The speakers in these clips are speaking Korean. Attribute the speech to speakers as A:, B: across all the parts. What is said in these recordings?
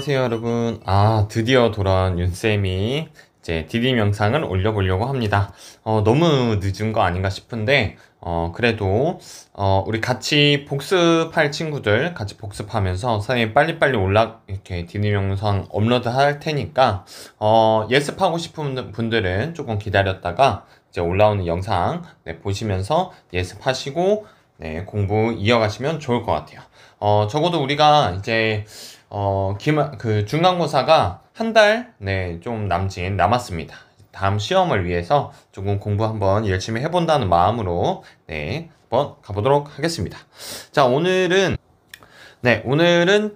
A: 안녕하세요 여러분. 드디어 돌아온 윤쌤이 이제 디딤 영상을 올려보려고 합니다. 너무 늦은 거 아닌가 싶은데 그래도 우리 같이 복습할 친구들 같이 복습하면서 선생님 빨리빨리 이렇게 디딤 영상 업로드 할 테니까 예습하고 싶은 분들은 조금 기다렸다가 이제 올라오는 영상 보시면서 예습하시고 공부 이어가시면 좋을 것 같아요. 적어도 우리가 이제 중간고사가 한 달, 좀 남았습니다. 다음 시험을 위해서 조금 공부 한번 열심히 해본다는 마음으로, 한번 가보도록 하겠습니다. 자, 오늘은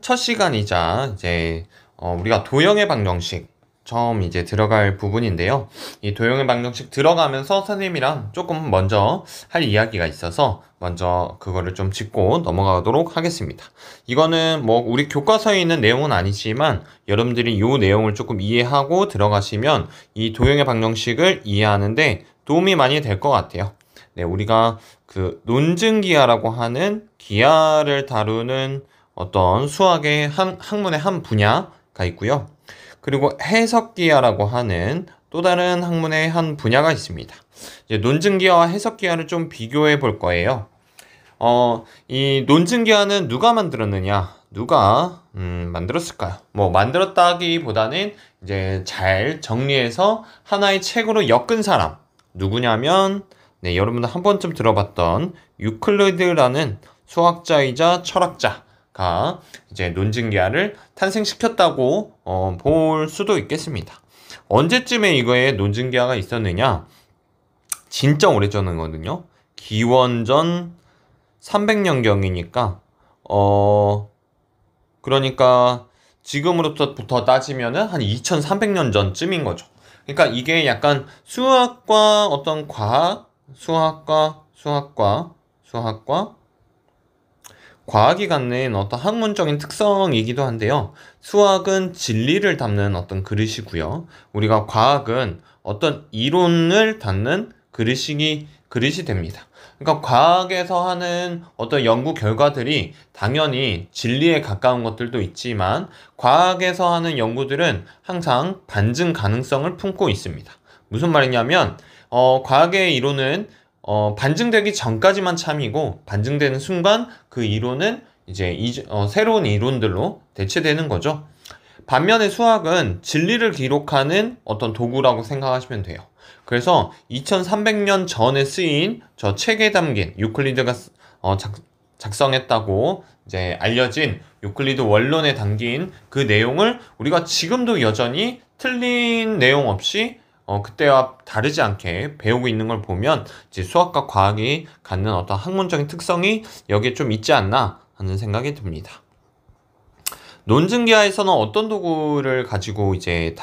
A: 첫 시간이자, 이제, 우리가 도형의 방정식, 처음 이제 들어갈 부분인데요. 이 도형의 방정식 들어가면서 선생님이랑 조금 먼저 할 이야기가 있어서 먼저 그거를 좀 짚고 넘어가도록 하겠습니다. 이거는 뭐 우리 교과서에 있는 내용은 아니지만 여러분들이 이 내용을 조금 이해하고 들어가시면 이 도형의 방정식을 이해하는데 도움이 많이 될 것 같아요. 우리가 그 논증기하라고 하는 기하를 다루는 어떤 수학의 학문의 한 분야가 있고요. 그리고 해석기하라고 하는 또 다른 학문의 한 분야가 있습니다. 이제 논증기하와 해석기하를 좀 비교해 볼 거예요. 이 논증기하는 누가 만들었느냐? 누가 만들었을까요? 뭐 만들었다기보다는 이제 잘 정리해서 하나의 책으로 엮은 사람 누구냐면 여러분들 한 번쯤 들어봤던 유클리드라는 수학자이자 철학자가 이제 논증기하를 탄생시켰다고 볼 수도 있겠습니다. 언제쯤에 이거에 논증기하가 있었느냐? 진짜 오래전이거든요. 기원전 300년경이니까 그러니까 지금으로부터 따지면은 한 2300년 전쯤인 거죠. 그러니까 이게 약간 수학과 어떤 과학이 갖는 어떤 학문적인 특성이기도 한데요. 수학은 진리를 담는 어떤 그릇이고요. 우리가 과학은 어떤 이론을 담는 그릇이 됩니다. 그러니까 과학에서 하는 어떤 연구 결과들이 당연히 진리에 가까운 것들도 있지만 과학에서 하는 연구들은 항상 반증 가능성을 품고 있습니다. 무슨 말이냐면 과학의 이론은 반증되기 전까지만 참이고 반증되는 순간 그 이론은 이제 새로운 이론들로 대체되는 거죠. 반면에 수학은 진리를 기록하는 어떤 도구라고 생각하시면 돼요. 그래서 2300년 전에 쓰인 저 책에 담긴 유클리드가 작성했다고 이제 알려진 유클리드 원론에 담긴 그 내용을 우리가 지금도 여전히 틀린 내용 없이 그때와 다르지 않게 배우고 있는 걸 보면 이제 수학과 과학이 갖는 어떤 학문적인 특성이 여기에 좀 있지 않나 하는 생각이 듭니다. 논증기하에서는 어떤 도구를 가지고 이제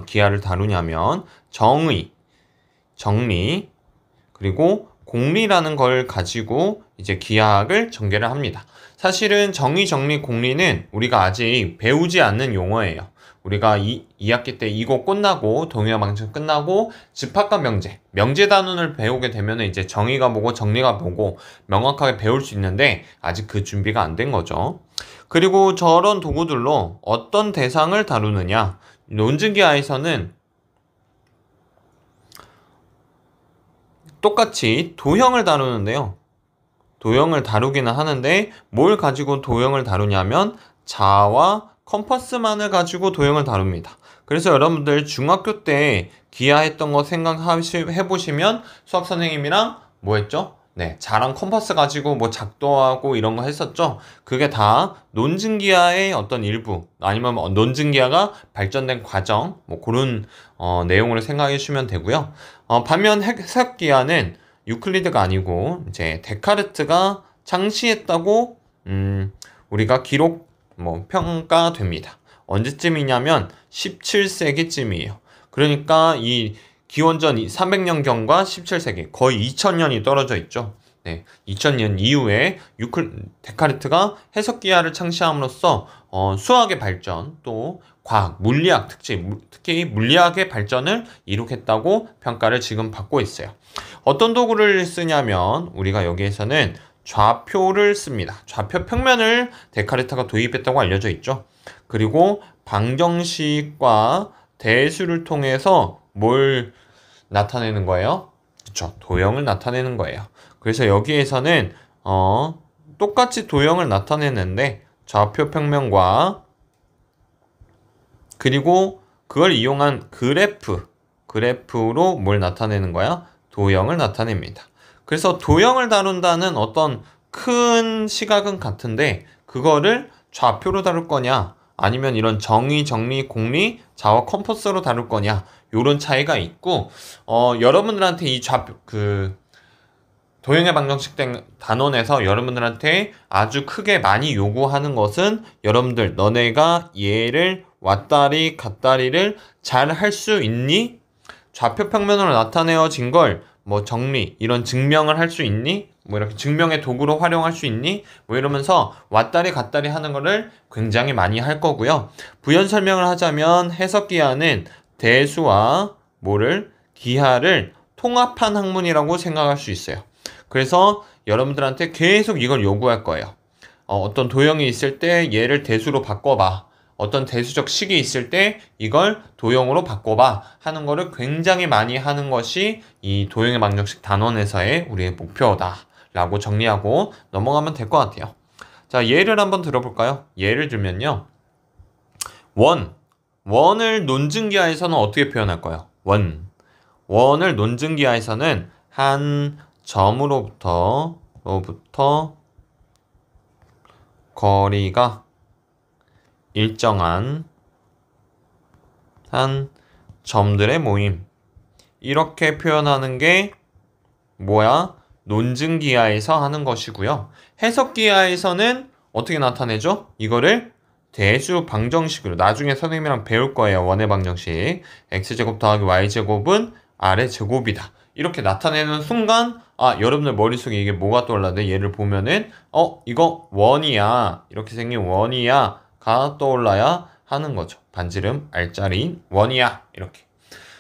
A: 기하를 다루냐면 정리, 그리고 공리라는 걸 가지고 이제 기하학을 전개를 합니다. 사실은 정의, 공리는 우리가 아직 배우지 않는 용어예요. 우리가 2학기 때 이거 끝나고 동의어 방정 끝나고 집합과 명제 단원을 배우게 되면 이제 정의가 뭐고 정리가 뭐고 명확하게 배울 수 있는데 아직 그 준비가 안 된 거죠. 그리고 저런 도구들로 어떤 대상을 다루느냐? 논증기하에서는 똑같이 도형을 다루는데요. 도형을 다루기는 하는데 뭘 가지고 도형을 다루냐면 자와 컴퍼스만을 가지고 도형을 다룹니다. 그래서 여러분들 중학교 때 기하했던 거 생각해보시면 수학 선생님이랑 뭐 했죠? 자랑 컴퍼스 가지고 뭐 작도하고 이런 거 했었죠? 그게 다 논증기하의 어떤 일부 아니면 논증기하가 발전된 과정 뭐 그런 내용으로 생각해 주시면 되고요. 반면 해석기하는 유클리드가 아니고 이제 데카르트가 창시했다고 우리가 평가됩니다. 언제쯤이냐면 17세기쯤이에요. 그러니까 이 기원전 300년경과 17세기 거의 2000년이 떨어져 있죠. 2000년 이후에 데카르트가 해석기하를 창시함으로써 수학의 발전 또 과학, 물리학 특히 물리학의 발전을 이룩했다고 평가를 지금 받고 있어요. 어떤 도구를 쓰냐면 우리가 여기에서는 좌표를 씁니다. 좌표 평면을 데카르트가 도입했다고 알려져 있죠. 그리고 방정식과 대수를 통해서 뭘 나타내는 거예요? 그쵸, 도형을 나타내는 거예요. 그래서 여기에서는 똑같이 도형을 나타내는데 좌표 평면과 그리고 그걸 이용한 그래프로 뭘 나타내는 거야? 도형을 나타냅니다. 그래서 도형을 다룬다는 어떤 큰 시각은 같은데 그거를 좌표로 다룰 거냐 아니면 이런 정의, 정리, 공리, 자와 컴퍼스로 다룰 거냐 요런 차이가 있고 여러분들한테 이 좌표 도형의 방정식 단원에서 여러분들한테 아주 크게 많이 요구하는 것은 여러분들 너네가 얘를 왔다리 갔다리를 잘 할 수 있니? 좌표 평면으로 나타내어진 걸 뭐 정리 이런 증명을 할 수 있니? 뭐 이렇게 증명의 도구로 활용할 수 있니? 뭐 이러면서 왔다리 갔다리 하는 거를 굉장히 많이 할 거고요. 부연 설명을 하자면 해석기하는 대수와 기하를 통합한 학문이라고 생각할 수 있어요. 그래서 여러분들한테 계속 이걸 요구할 거예요. 어떤 도형이 있을 때 얘를 대수로 바꿔봐. 어떤 대수적 식이 있을 때 이걸 도형으로 바꿔봐 하는 거를 굉장히 많이 하는 것이 이 도형의 방정식 단원에서의 우리의 목표다 라고 정리하고 넘어가면 될 것 같아요. 자, 예를 한번 들어볼까요? 예를 들면요, 원을 논증기하에서는 어떻게 표현할까요? 원을 논증기하에서는 한 점으로부터 거리가 일정한 한 점들의 모임, 이렇게 표현하는 게 논증기하에서 하는 것이고요. 해석기하에서는 어떻게 나타내죠? 이거를 대수 방정식으로 나중에 선생님이랑 배울 거예요. 원의 방정식 x제곱 더하기 y제곱은 r의 제곱이다 이렇게 나타내는 순간 여러분들 머릿속에 이게 뭐가 떠올라요? 얘를 보면은 이거 원이야, 이렇게 생긴 원이야 가 떠올라야 하는 거죠. 반지름 R자리인 원이야 이렇게.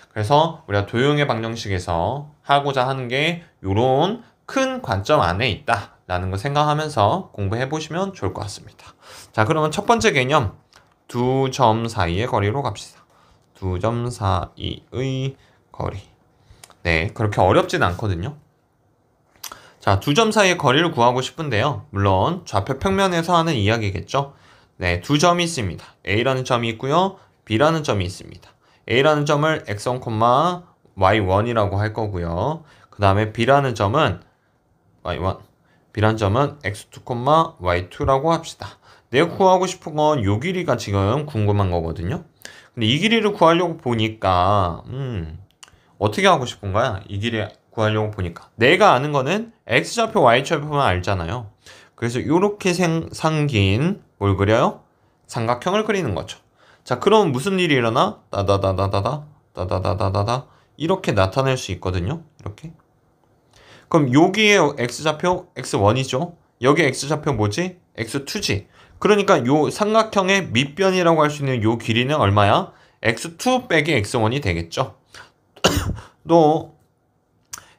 A: 그래서 우리가 도형의 방정식에서 하고자 하는 게 요런 큰 관점 안에 있다 라는 거 생각하면서 공부해 보시면 좋을 것 같습니다. 자, 그러면 첫 번째 개념, 두 점 사이의 거리로 갑시다. 두 점 사이의 거리. 네, 그렇게 어렵진 않거든요. 자, 두 점 사이의 거리를 구하고 싶은데요, 물론 좌표 평면에서 하는 이야기겠죠. 네, 두 점이 있습니다. A라는 점이 있고요, B라는 점이 있습니다. A라는 점을 x1, y1이라고 할 거고요. 그 다음에 B라는 점은 y1, B라는 점은 x2, y2라고 합시다. 내가 구하고 싶은 건 요 길이가 지금 궁금한 거거든요. 근데 이 길이를 구하려고 보니까 어떻게 하고 싶은 거야? 이 길이 구하려고 보니까 내가 아는 거는 x좌표, y좌표만 알잖아요. 그래서 이렇게 생긴 뭘 그려요? 삼각형을 그리는 거죠. 자, 그럼 무슨 일이 일어나? 따다다다다다 이렇게 나타낼 수 있거든요. 이렇게. 그럼 여기에 x좌표 x1이죠. 여기 x좌표 뭐지? x2지. 그러니까 요 삼각형의 밑변이라고 할 수 있는 요 길이는 얼마야? x2 빼기 x1이 되겠죠. 또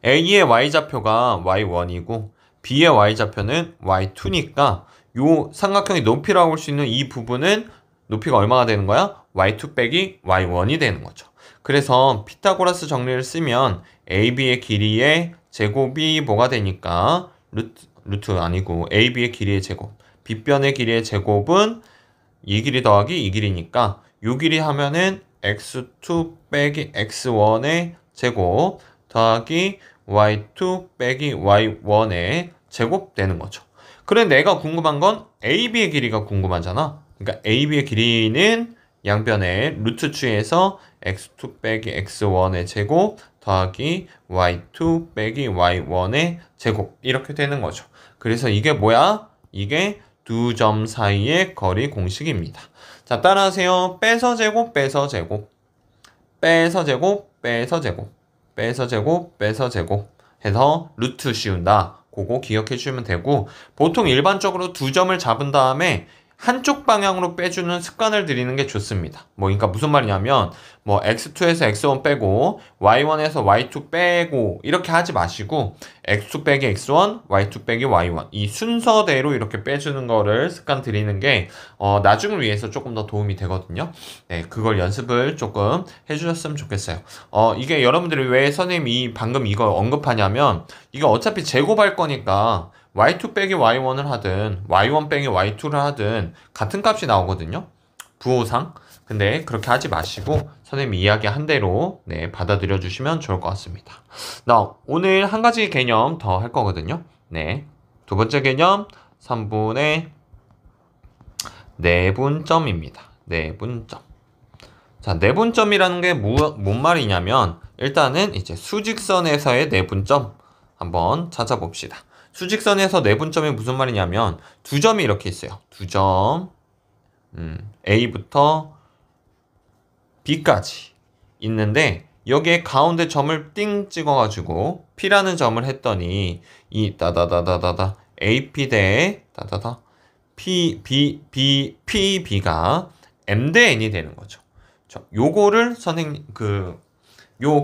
A: A의 y좌표가 y1이고 B의 y좌표는 y2니까 요 삼각형의 높이라고 할 수 있는 이 부분은 높이가 얼마가 되는 거야? y2 빼기 y1이 되는 거죠. 그래서 피타고라스 정리를 쓰면 AB의 길이의 제곱이 뭐가 되니까 루트 아니고 AB의 길이의 제곱, B변의 길이의 제곱은 이 길이 더하기 이 길이니까 요 길이 하면은 x2 빼기 x1의 제곱 더하기 y2 빼기 y1의 제곱 되는 거죠. 그래, 내가 궁금한 건 AB의 길이가 궁금하잖아. 그러니까 AB의 길이는 양변의 루트 취해서 x2 빼기 x1의 제곱 더하기 y2 빼기 y1의 제곱 이렇게 되는 거죠. 그래서 이게 뭐야? 이게 두 점 사이의 거리 공식입니다. 자, 따라하세요. 빼서 제곱, 빼서 제곱, 빼서 제곱, 빼서 제곱, 빼서 제곱, 빼서 제곱 해서 루트 씌운다. 그거 기억해 주시면 되고, 보통 일반적으로 두 점을 잡은 다음에 한쪽 방향으로 빼주는 습관을 들이는 게 좋습니다. 뭐 그러니까 무슨 말이냐면 뭐 x2에서 x1 빼고 y1에서 y2 빼고 이렇게 하지 마시고 x2 빼기 x1, y2 빼기 y1 이 순서대로 이렇게 빼주는 거를 습관 들이는 게 나중을 위해서 조금 더 도움이 되거든요. 네, 그걸 연습을 조금 해주셨으면 좋겠어요. 이게 여러분들이 왜 선생님이 방금 이걸 언급하냐면 이거 어차피 제곱할 거니까 y2 빼기 y1을 하든 y1 빼기 y2를 하든 같은 값이 나오거든요. 부호상. 근데 그렇게 하지 마시고 선생님이 이야기한 대로 네, 받아들여 주시면 좋을 것 같습니다. 오늘 한 가지 개념 더 할 거거든요. 네, 두 번째 개념 3분의 내분점입니다. 내분점. 자, 내분점이라는 게 뭔 말이냐면 일단은 이제 수직선에서의 내분점 한번 찾아봅시다. 수직선에서 내분점이 무슨 말이냐면 두 점이 이렇게 있어요. 두 점 A부터 B까지 있는데 여기에 가운데 점을 띵 찍어가지고 P라는 점을 했더니 이 따다다다다다 AP 대 따다다 PB가 M 대 N이 되는 거죠. 요거를 선생님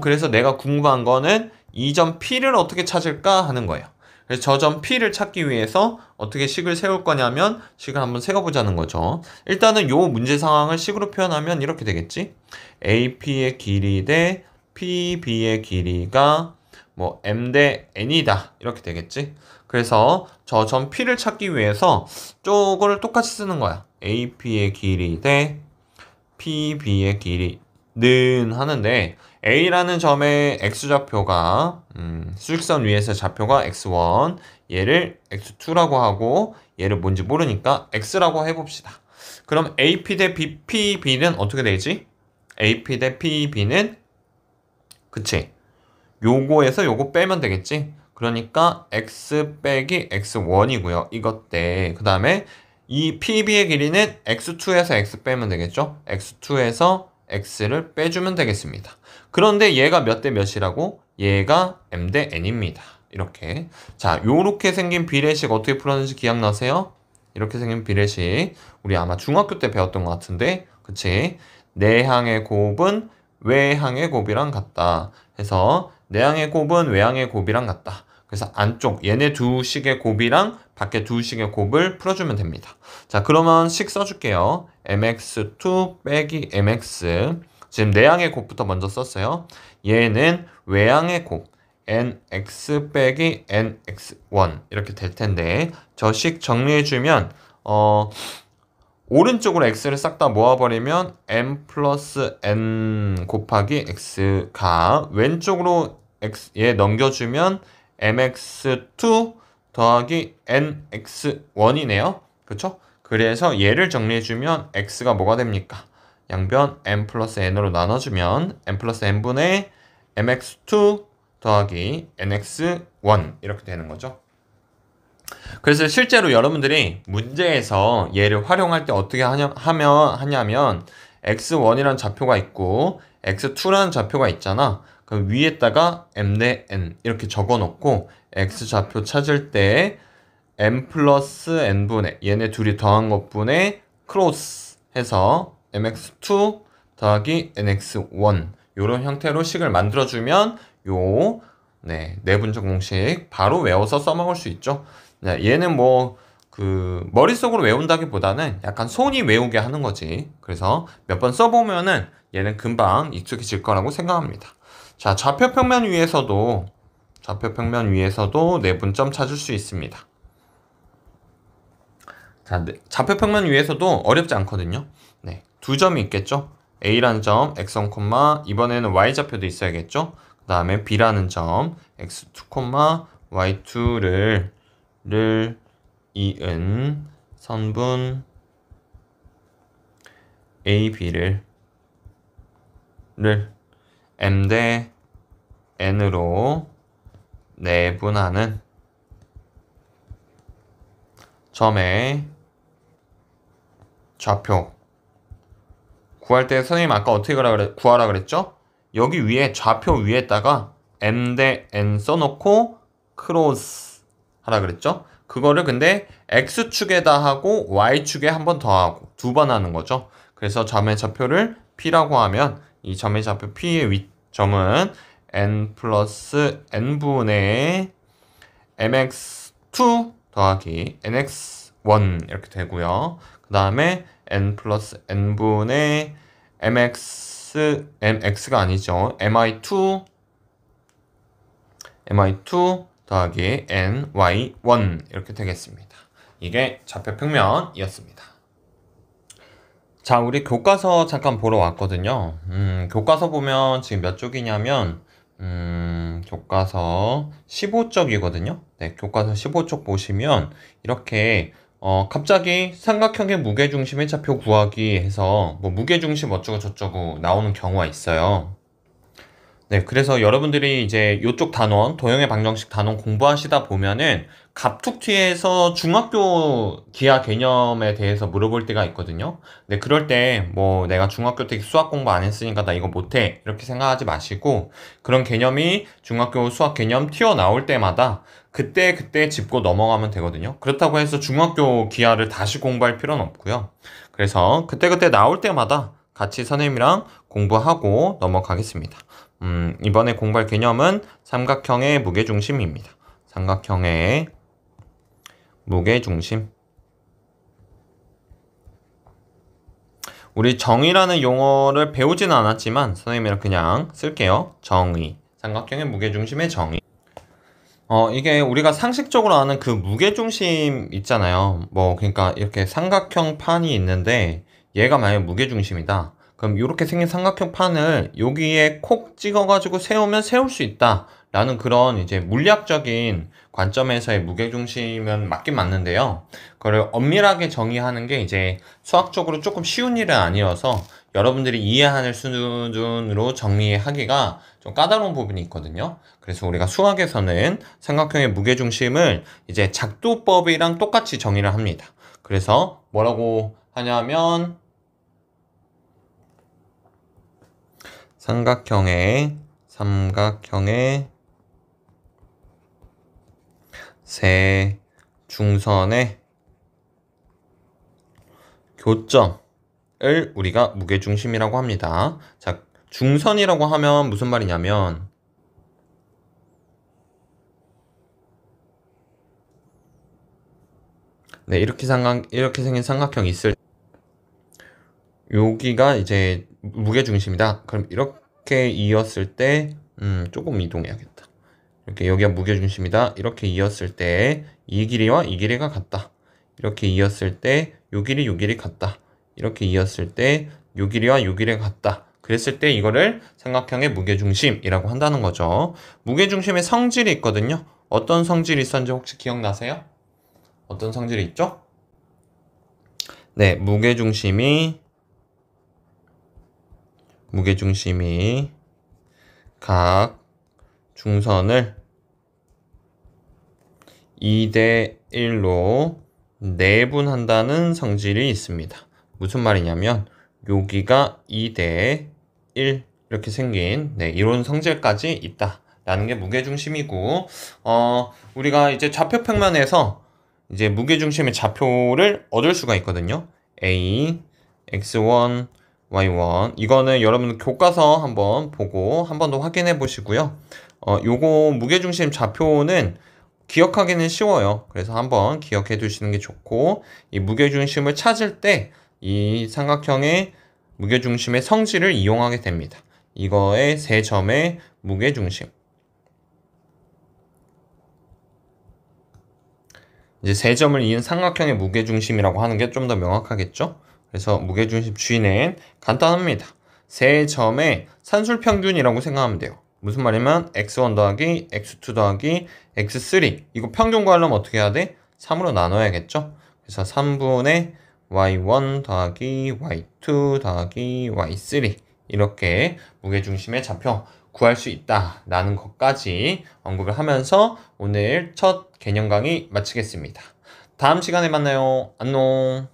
A: 그래서 내가 궁금한 거는 이 점 P를 어떻게 찾을까 하는 거예요. 그래서 저 점 P를 찾기 위해서 어떻게 식을 세울 거냐면 식을 한번 세워보자는 거죠. 일단은 요 문제 상황을 식으로 표현하면 이렇게 되겠지. AP의 길이 대 PB의 길이가 뭐 M 대 N이다 이렇게 되겠지. 그래서 저 점 P를 찾기 위해서 저거를 똑같이 쓰는 거야. AP의 길이 대 PB의 길이는 하는데 A라는 점의 X좌표가 수직선 위에서 좌표가 X1 얘를 X2라고 하고 얘를 뭔지 모르니까 X라고 해봅시다. 그럼 AP 대 PB는 어떻게 되지? AP 대 PB는 그치? 요거에서 요거 빼면 되겠지? 그러니까 X 빼기 X1이고요. 이것 때 그 다음에 이 PB의 길이는 X2에서 X 빼면 되겠죠? X2에서 X를 빼주면 되겠습니다. 그런데 얘가 몇 대 몇이라고? 얘가 M 대 N입니다. 이렇게. 자, 요렇게 생긴 비례식 어떻게 풀었는지 기억나세요? 이렇게 생긴 비례식. 우리 아마 중학교 때 배웠던 것 같은데, 그치? 내항의 곱은 외항의 곱이랑 같다. 해서 내항의 곱은 외항의 곱이랑 같다. 그래서 안쪽 얘네 두 식의 곱이랑 밖에 두 식의 곱을 풀어주면 됩니다. 자, 그러면 식 써줄게요. mx2 빼기 mx. 지금 내항의 곱부터 먼저 썼어요. 얘는 외항의 곱 nx 빼기 nx1 이렇게 될 텐데 저 식 정리해주면 오른쪽으로 x를 싹 다 모아버리면 m 플러스 n 곱하기 x가 왼쪽으로 얘 넘겨주면 mx2 더하기 nx1이네요. 그쵸? 그래서 얘를 정리해주면 x가 뭐가 됩니까? 양변 m 플러스 n으로 나눠주면 m 플러스 n분의 mx2 더하기 nx1 이렇게 되는 거죠. 그래서 실제로 여러분들이 문제에서 얘를 활용할 때 어떻게 하냐면 x1이라는 좌표가 있고 x2라는 좌표가 있잖아. 그럼 위에다가 m 대 n 이렇게 적어놓고 x좌표 찾을 때 m 플러스 n분의 얘네 둘이 더한 것분의 크로스 해서 mx2 더하기 nx1 이런 형태로 식을 만들어주면 내분적 공식 바로 외워서 써먹을 수 있죠. 네, 얘는 뭐 머릿속으로 외운다기보다는 약간 손이 외우게 하는 거지. 그래서 몇 번 써보면은 얘는 금방 익숙해질 거라고 생각합니다. 자, 좌표평면 위에서도 내분점 찾을 수 있습니다. 자, 좌표평면 위에서도 어렵지 않거든요. 네, 두 점이 있겠죠. A라는 점, x1, 이번에는 y좌표도 있어야겠죠. 그 다음에 B라는 점, x2, y2를 이은 선분 AB를 M 대 N으로 내분하는 점의 좌표 구할 때 선생님 아까 어떻게 구하라 그랬죠? 여기 위에 좌표 위에다가 M 대 N 써놓고 크로스 하라 그랬죠? 그거를 근데 x축에다 하고 y축에 한 번 더 하고 두 번 하는 거죠. 그래서 점의 좌표를 p라고 하면 이 점의 좌표 p의 위점은 n 플러스 n분의 mx2 더하기 nx1 이렇게 되고요. 그 다음에 n 플러스 n분의 mx가 아니죠. mi2 더하기 ny1 이렇게 되겠습니다. 이게 좌표 평면이었습니다. 자, 우리 교과서 잠깐 보러 왔거든요. 교과서 보면 지금 몇 쪽이냐면 교과서 15쪽이거든요. 네, 교과서 15쪽 보시면 이렇게 갑자기 삼각형의 무게중심의 좌표 구하기 해서 뭐 무게중심 어쩌고 저쩌고 나오는 경우가 있어요. 네, 그래서 여러분들이 이제 이쪽 단원, 도형의 방정식 단원 공부하시다 보면은 갑툭튀에서 중학교 기하 개념에 대해서 물어볼 때가 있거든요. 네, 그럴 때 뭐 내가 중학교 때 수학 공부 안 했으니까 나 이거 못해 이렇게 생각하지 마시고 그런 개념이 중학교 수학 개념 튀어나올 때마다 그때 짚고 넘어가면 되거든요. 그렇다고 해서 중학교 기하를 다시 공부할 필요는 없고요. 그래서 그때 나올 때마다 같이 선생님이랑 공부하고 넘어가겠습니다. 이번에 공부할 개념은 삼각형의 무게중심입니다. 삼각형의 무게중심. 우리 정의라는 용어를 배우지는 않았지만 선생님이랑 그냥 쓸게요. 정의. 삼각형의 무게중심의 정의. 이게 우리가 상식적으로 아는 그 무게중심 있잖아요. 뭐 그러니까 이렇게 삼각형 판이 있는데 얘가 만약 무게중심이다. 그럼 이렇게 생긴 삼각형 판을 여기에 콕 찍어가지고 세우면 세울 수 있다 라는 그런 이제 물리학적인 관점에서의 무게중심은 맞긴 맞는데요. 그걸 엄밀하게 정의하는 게 이제 수학적으로 조금 쉬운 일은 아니어서 여러분들이 이해하는 수준으로 정리하기가 좀 까다로운 부분이 있거든요. 그래서 우리가 수학에서는 삼각형의 무게중심을 이제 작도법이랑 똑같이 정의를 합니다. 그래서 뭐라고 하냐면 삼각형의 세 중선의 교점을 우리가 무게중심이라고 합니다. 자, 중선이라고 하면 무슨 말이냐면 네, 이렇게 생긴 삼각형이 있을 여기가 이제 무게중심이다. 그럼 이렇게 이었을 때 조금 이동해야겠다. 이렇게 여기가 무게중심이다. 이렇게 이었을 때 이 길이와 이 길이가 같다. 이렇게 이었을 때 요 길이 같다. 이렇게 이었을 때 요 길이와 요 길이가 같다. 그랬을 때 이거를 삼각형의 무게중심이라고 한다는 거죠. 무게중심의 성질이 있거든요. 어떤 성질이 있었는지 혹시 기억나세요? 어떤 성질이 있죠? 네, 무게중심이 각 중선을 2대 1로 내분한다는 성질이 있습니다. 무슨 말이냐면 여기가 2대 1 이렇게 생긴 이런 성질까지 있다 라는 게 무게중심이고 우리가 이제 좌표 평면에서 이제 무게중심의 좌표를 얻을 수가 있거든요. A, X1, Y1 이거는 여러분 교과서 한번 보고 한 번 더 확인해 보시고요. 요거 무게중심 좌표는 기억하기는 쉬워요. 그래서 한번 기억해 두시는 게 좋고 이 무게중심을 찾을 때 이 삼각형의 무게중심의 성질을 이용하게 됩니다. 이거의 세 점의 무게중심. 이제 세 점을 이은 삼각형의 무게중심이라고 하는 게 좀 더 명확하겠죠? 그래서 무게중심 주의는 간단합니다. 세 점의 산술평균이라고 생각하면 돼요. 무슨 말이면 x1 더하기 x2 더하기 x3 이거 평균 구하려면 어떻게 해야 돼? 3으로 나눠야겠죠? 그래서 3분의 y1 더하기 y2 더하기 y3 이렇게 무게중심의 좌표 구할 수 있다라는 것까지 언급을 하면서 오늘 첫 개념 강의 마치겠습니다. 다음 시간에 만나요. 안녕.